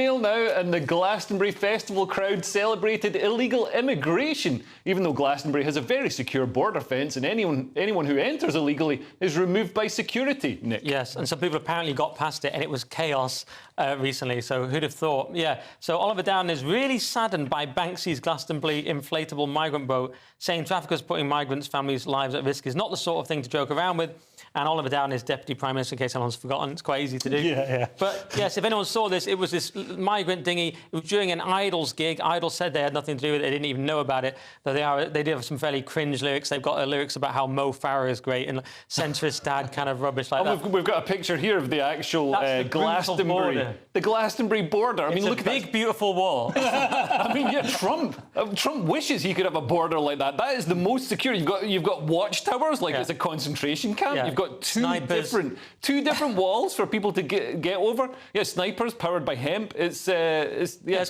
Mail now, and the Glastonbury Festival crowd celebrated illegal immigration, even though Glastonbury has a very secure border fence and anyone who enters illegally is removed by security, Nick. Yes, and some people apparently got past it and it was chaos recently, so who'd have thought? Yeah, so Oliver Dowden is really saddened by Banksy's Glastonbury inflatable migrant boat, saying traffickers putting migrants' families' lives at risk is not the sort of thing to joke around with. And Oliver Dowden is Deputy Prime Minister, in case anyone's forgotten. It's quite easy to do. Yeah. But, yes, if anyone saw this, it was this migrant dinghy. It was during an Idols gig. Idols said they had nothing to do with it. They didn't even know about it. But they do have some fairly cringe lyrics. They've got lyrics about how Mo Farah is great and centrist dad kind of rubbish like that. We've got a picture here of the actual Glastonbury. The Glastonbury border. I mean, look at that. It's a big, beautiful wall. I mean, yeah, Trump wishes he could have a border like that. That is the most secure. You've got watchtowers, like it's a concentration camp. Yeah. You've got two different walls for people to get over. Yeah, snipers powered by hemp. It's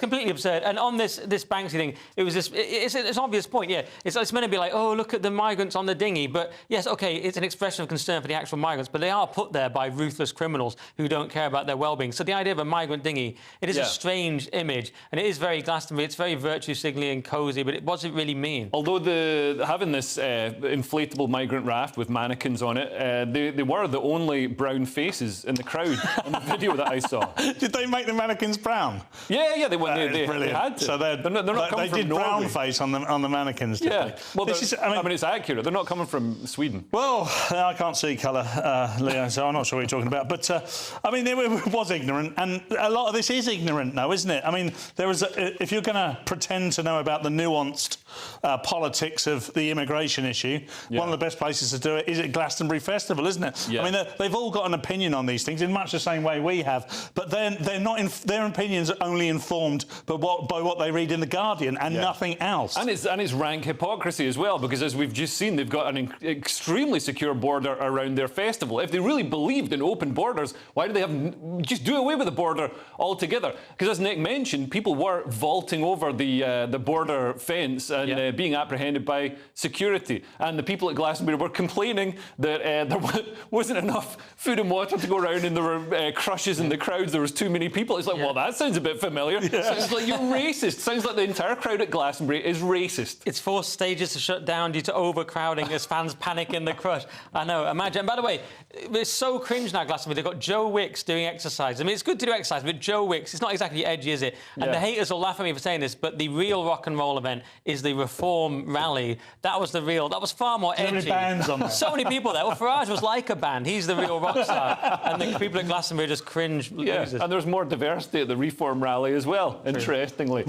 completely absurd. And on this Banksy thing, it was it's an obvious point. Yeah, it's meant to be like, oh, look at the migrants on the dinghy. But yes, OK, it's an expression of concern for the actual migrants, but they are put there by ruthless criminals who don't care about their well-being. So the idea of a migrant dinghy, it is a strange image, and it is very Glastonbury. It's very virtue signalling and cosy, but what does it really mean? Although having this inflatable migrant raft with mannequins on it, they were the only brown faces in the crowd on the video that I saw. Did they make the mannequins brown? Yeah, they had to. So they're not coming from Norway. They did brown face on the mannequins, did they? Well, I mean, it's accurate. They're not coming from Sweden. Well, I can't see colour, Leo, so I'm not sure what you're talking about. But, I mean, it was ignorant, and a lot of this is ignorant now, isn't it? I mean, if you're going to pretend to know about the nuanced politics of the immigration issue, one of the best places to do it is at Glastonbury Festival, isn't it? Yeah. I mean, they've all got an opinion on these things in much the same way we have, but they're not. Their opinions are only informed by what they read in the Guardian and nothing else. And it's rank hypocrisy as well, because as we've just seen, they've got an extremely secure border around their festival. If they really believed in open borders, why do they just do away with the border altogether? Because as Nick mentioned, people were vaulting over the border fence and being apprehended by security, and the people at Glastonbury were complaining that there wasn't enough food and water to go around, and there were crushes in the crowds. There was too many people. It's like, well, that sounds a bit familiar. Sounds like you're racist. Sounds like the entire crowd at Glastonbury is racist. It's forced stages to shut down due to overcrowding as fans panic in the crush. I know, imagine. And by the way, it's so cringe now, Glastonbury. They've got Joe Wicks doing exercise. I mean, it's good to do exercise, but Joe Wicks, it's not exactly edgy, is it? And the haters will laugh at me for saying this, but the real rock and roll event is the Reform rally. That was far more edgy. So many bands on there. So many people there. Well, Farage was like a band. He's the real rock star. And the people at Glastonbury just cringe losers. And there's more diversity at the Reform rally as well, interestingly.